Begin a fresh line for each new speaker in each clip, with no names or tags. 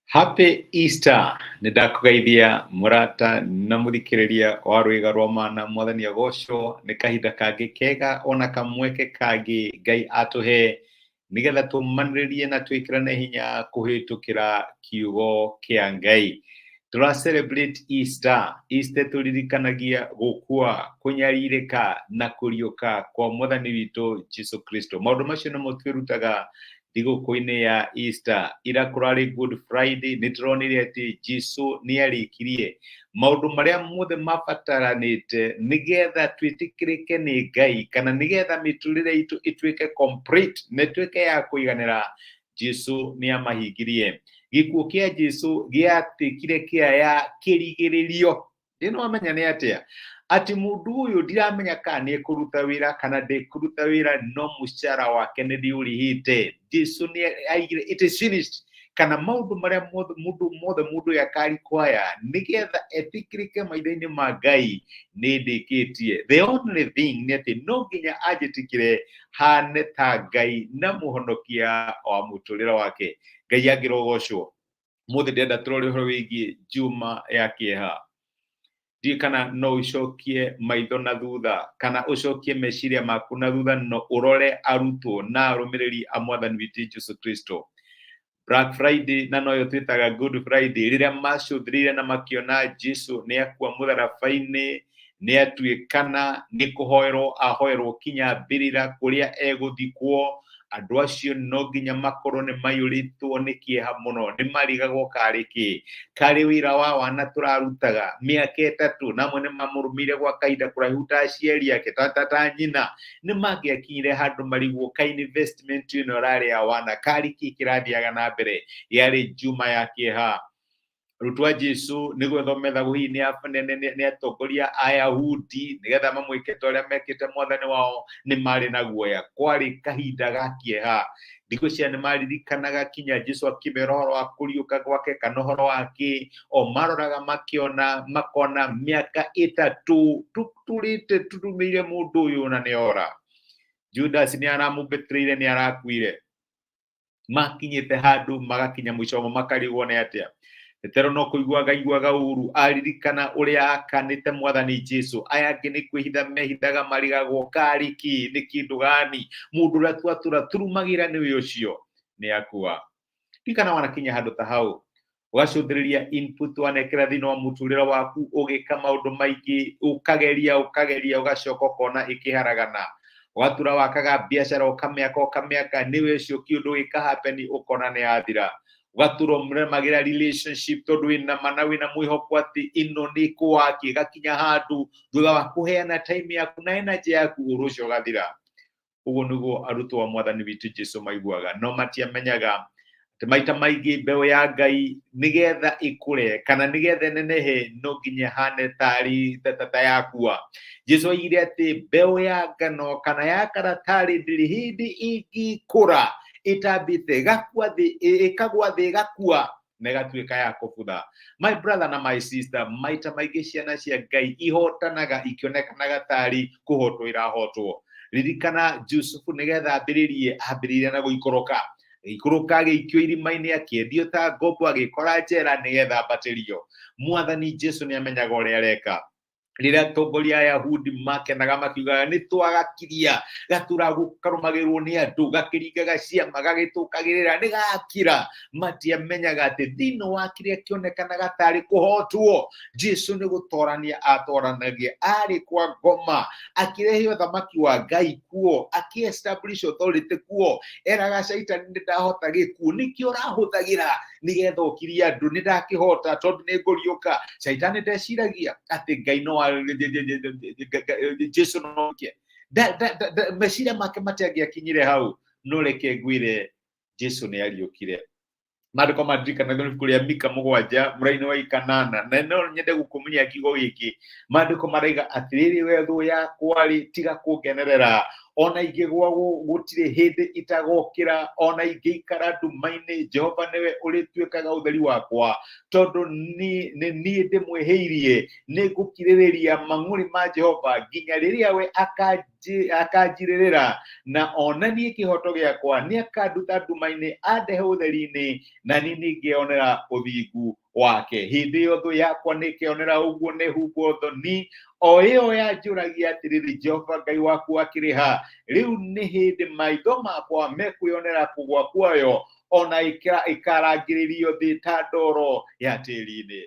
Happy Easter nidakugeithia murata na muthikiriria wa rwiga rwa mana mwathani agocwo ni kahinda kangi kega ona kamweke kangi Ngai atuhe nigetha tumaniririe na twikirane hinya kuhitukira kiugo kia Ngai. Tura celebrate Easter. Easter turirikanagia gukua, kunyaririka na kuriuka kwa mwathani witu Jesu Kristo. Maundu macio nimo twirutaga thigũkũ-inĩ ya Easter. Ira kũrarĩ Good Friday, nĩ tũronire atĩ Jesu nĩ arĩkirie maũndũ marĩa mothe mabataranĩte nĩgetha twĩtĩkĩrĩke nĩ Ngai, kana nĩgetha mĩtũrĩre itũ ĩtuĩke complete na ĩtuĩke ya kũiganĩra. Jesu nĩ amahingirie. Gĩkuũ kĩa Jesu gĩatuĩkire kĩaya kĩrigĩrĩrio. Nĩ wamenya nĩ atĩa ati mundu uyu ndiramenya kana ni kuruta wira kana ndikuruta wira, no mushara wake ni ndiurihite. Jesu ni aigire it is finished, kana maundu maria mundu yakari kwaya nigetha etikirike maitho-ini ma Ngai ni ndikitie. The only thing ni ati no nginya ajitikire hane ta Ngai na muhonokia wa muturira wake. Ngai agirogocwo. Muthe ndenda turore horo wigie juma ya kieha. Kana no ucokie maitho na thutha, kana ucokie meciria maku na thutha, no urore arutwo na arumiriri a mwathani witu Jesu Kristo. Black Friday na noyo twitaga Good Friday, riria macuthirire na makiona Jesu ni akua mutharabai-ini, ni atuikana, ni kuhoerwo ahoerwo kinya mbirira kuria eguthikwo. Andu acio no nginya makorwo ni mayuritwo ni kieha muno, ni marigagwo kariki kari wira wa wana turarutaga miaka 3, namwe ni mamurumire gwa kahinda kuraihu ta aciari ake ta nyina, ni magiakinyire handu marigwo ka investment ino rari ya wana kariki kirathiaga na mbere. Yari juma ya kieha. Rutwa Jesu ni gwethometha guhi ni atongoria Ayahudi nigetha mamwike toria mekite mwathani wao, ni mari na guoya. Kwari kahinda ga kieha. Thikũ cia nĩ maririkanaga kinya Jesu akĩmera ũhoro wa kũriũka gwake kana ũhoro wake, o maroraga makona mĩaka 3 tũrĩte tũrũmĩire mũndũ ũyũ na nĩora. Judas nĩ aramũbetrĩire, nĩ arakuire. Makinyĩte handũ magakinya mũico makarigwo nĩ atĩa. Petero no kuiguaga uru aririkana uria akanite mwathani Jesu. Aya angĩ nĩ kwĩhitha mehithaga marigagwo kariki nĩ kĩndũ gani. Mũndũ ũrĩa twatura turumagira nĩ ũcio nĩ akua. Ndikana wanakinya handũ ta hau ugacuthĩrĩria input wanekĩra thĩinĩ wa mũtũrĩre waku, ũgĩka maũndũ maingĩ, ũkageria ũgacoka ũkona ĩkĩharagana. Watura wakaga biacara ũkamĩaka nĩwe ũcio kĩũndũ gĩkahappen ũkona nĩ yathira. Waturo mremagira relationship tondu wina mana wina mwihoko ati ino ni kwaki gakinya handu thutha wa kuheana time yaku na energy yaku urucio gathira. Uguo niguo arutwo wa mwathani witu Jesu maiguaga, no matiamenyaga maita maingĩ mbeu ya Ngai nigetha ikure kana nigetha nenehe no nginya hane tari tata yakua. Jesu oigire ati mbeu ya ngano kana ya karatari ndiri hindi ingikura itambite gakua thi ikagwa thi gakua na gatuika ya kubutha. My brother na my sister, maita maingĩ ciana cia Ngai ihotanaga ikionekanaga tari kuhotwo irahotwo. Ririkana Jusufu nigetha ambĩrĩrie na guikoroka agĩikio irima-inĩ akĩendio ta ngombo agĩkora njera nigetha ambatĩrio. Mwathani Jesu nĩ amenyaga ũrĩa areka. Rĩrĩa atongoria Ayahudi makenaga makiugaga nĩ twagakiria gatura karũmagĩrwo nĩ andũ gakĩringaga ciama gagĩtũkagĩrĩra nĩ gakira. Matiamenyaga atĩ thĩinĩ wa kĩrĩa kĩonekanaga tarĩ kũhotwo, Jesu nĩ gũtorania atoranagia. Arĩ kwa ngoma akĩrehe ũthamaki wa Ngai kuo, akĩ-establish authority kuo. Eraga Shaitani nĩ ndahota gĩkuũ, nĩkĩo ũrahũthagĩra nigetha ũkirie andũ. Nĩ ndakĩhota tondũ nĩ ngũriũka. Shaitani ndeciragia atĩ Ngai no Jesu no ke meciria make matiangĩakinyire hau. No reke ngwĩre Jesu nĩ ariũkire. Maandĩko maririkana ibuku rĩa Mika 7 mũraini wa 8, na no nyende gũkũmenya kiugo gĩkĩ. Maandĩko maraiga atĩrĩrĩ, we thũ yakwa rĩ, tiga kũngenerera ona ingĩgwa gũtirĩ hĩndĩ itagokĩra, ona ingĩikara nduma-inĩ, Jehova nĩwe ũrĩtuĩkaga ũtheri wakwa, tondũ nĩ niĩ ndĩmwĩhĩirie nĩngũkirĩrĩria mang'ũrĩ ma Jehova nginya rĩrĩa we akanjirĩrĩra, na onanie kĩhoto gĩakwa, nĩ akanduta nduma-inĩ andehe ũtheri-inĩ, na niĩ nĩngĩonera ũthingu wake. Hĩndĩ ĩyo thũ yakwa nĩkĩonera ũguo nĩhumbwo thoni, o ĩyo yanjũragia atĩrĩrĩ, Jehova Ngai waku akĩrĩ ha? Rĩu nĩ hĩndĩ maitho makwa mekwĩonera kũgwa kwayo, ona ikarangĩrĩrio thĩ ta ndoro ya tĩri-inĩ.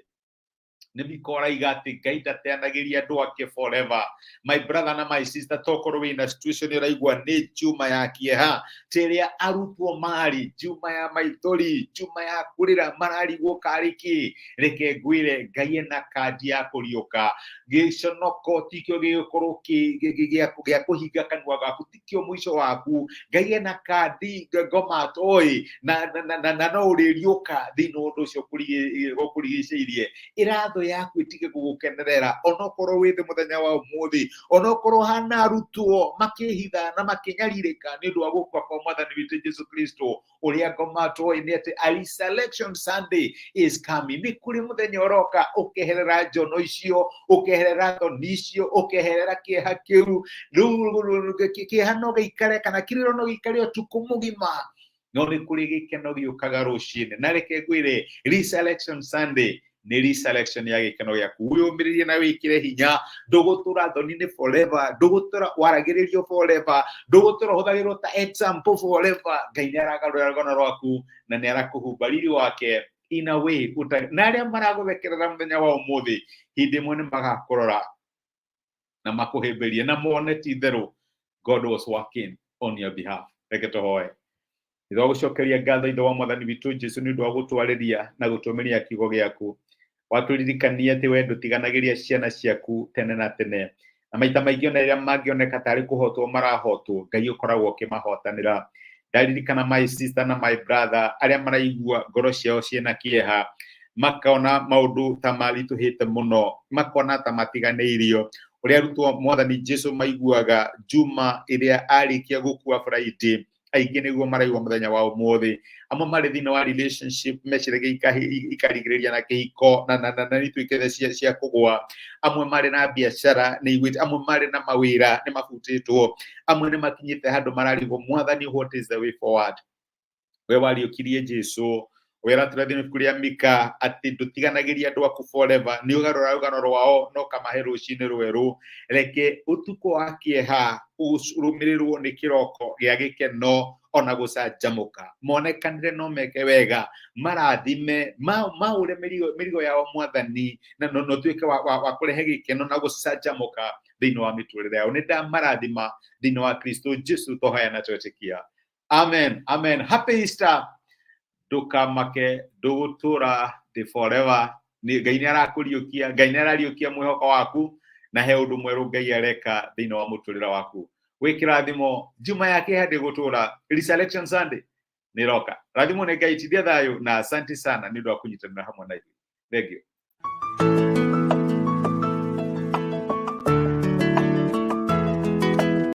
Nĩmĩkoraiga atĩ Ngai ndateanagĩria andũ ake forever. My brother na my sister, tokorwo wĩna situation ĩraigua nĩ njuma ya kĩeha, terĩa arutwo marĩ, njuma ya maithori, njuma ya kũrĩra, mararigwo karĩ kĩ, reke ngwĩre Ngai ena kandi ya kũriũka. Gĩconoko tikĩo gĩgũkorwo gĩa kũhinga kanua gaku, tikĩo mũico waku. Ngai ena kandi ngoma atoĩ, na no ũrĩriũka thĩinĩ wa ũndũ ũcio ũkũrigicĩirie. Ĩratho yaku ĩtige gũgũkenerera, onokorwo wĩ thĩ mũthenya wa ũmũthĩ, onokorwo hana arutwo makĩhitha na makĩnyarirĩka nĩ ũndũ wa gũkua kwa Mwathani witũ Jesu Kristo, ũrĩa ngoma atoĩ nĩ atĩ a Resurrection Sunday is coming. Nĩ kũrĩ mũthenya ũroka ũkeherera njono icio, ũkeherera thoni icio, ũkeherera kĩeha kĩu, kĩeha no gĩikare kana kĩrĩro no gĩikare ũtukũ mũgima, no nĩ kũrĩ gĩkeno gĩũkaga rũciinĩ. Na reke ngwĩre Resurrection Sunday nĩ resurrection ya gĩkeno gĩaku. Wĩyũmĩrĩrie na wĩkĩre hinya, ndũgũtũra thoni-inĩ forever, ndũgũtũra waragĩrĩrio forever, ndũgũtũra ũhũthagĩrwo ta example forever. Ngai nĩaragarũra rũgano rwaku na nĩarakũhumba riri wake in a way na arĩa maragũthekerera mũthenya wa ũmũthĩ, hĩndĩ ĩmwe nĩmagakũrora na makũhĩmbĩrie na mone ti therũ God was working on your behalf. Reke tũhoe. Nĩtwagũcokeria ngatho ithe wa Mwathani witũ Jesu nĩ ũndũ wa gũtwarĩria na gũtũmĩria kiugo gĩaku. Watũririkania atĩ we ndũtiganagĩria ciana ciaku tene na tene, na maita maingĩ ona rĩrĩa mangĩoneka tarĩ kũhotwo marahotwo, Ngai ũkoragwo ũkĩmahotanĩra. Ndaririkana my sister na my brother arĩa maraigua ngoro ciao ciĩna kĩeha, makona maũndũ ta maritũhĩte mũno, makona ta matiganĩirio, ũrĩa arutwo Mwathani Jesu maiguaga njuma ĩrĩa arĩkia gũkua Friday, aingĩ nĩguo maraigua mũthenya wa ũmũthĩ. Amwe marĩ thĩinĩ wa relationship meciragia ikarigĩrĩria na kĩhiko na nĩituĩke cia kũgũa. Amwe marĩ na biacara nĩiguĩte, amwe marĩ na mawĩra nĩmabutĩtwo, amwe nĩmakinyĩte handũ mararigwo Mwathani, what is the way forward? We wariũkirie Jesu, wera tũrathiĩ ibuku rĩa Mika atĩ ndũtiganagĩria andũ aku forever, nĩ ũgarũra rũgano rwao no kamahe rũciinĩ rwerũ. Reke ũtukũ wa kĩeha ũrũmĩrĩrwo nĩ kĩroko gĩa gĩkeno ona gũcanjamũka, monekanire no meke wega, marathime maũre mĩrigo yao Mwathani, na tuĩke wa kũrehe gĩkeno na gũcanjamũka thĩinĩ wa mĩtũrĩre yao. Nĩ ndamarathima thĩinĩ wa Kristo Jesu tũhoya na twetĩkia. Amen, amen. Happy Easter. Ndũkamake, ndũgũtũra the forever. Ngai nĩarakũriũkia, Ngai nĩarariũkia mwĩhoko waku, na he ũndũ mwerũ Ngai areka thĩinĩ wa mũtũrĩre waku. Wĩ kĩrathimo, njuma ya kĩeha ndĩgũtũra, Resurrection Sunday nĩroka. Rathimo nĩ Ngai, tithia thayũ na asante sana nĩ ũndũ wa kũnyitanĩra hamwe na ithuĩ. Thengiũ.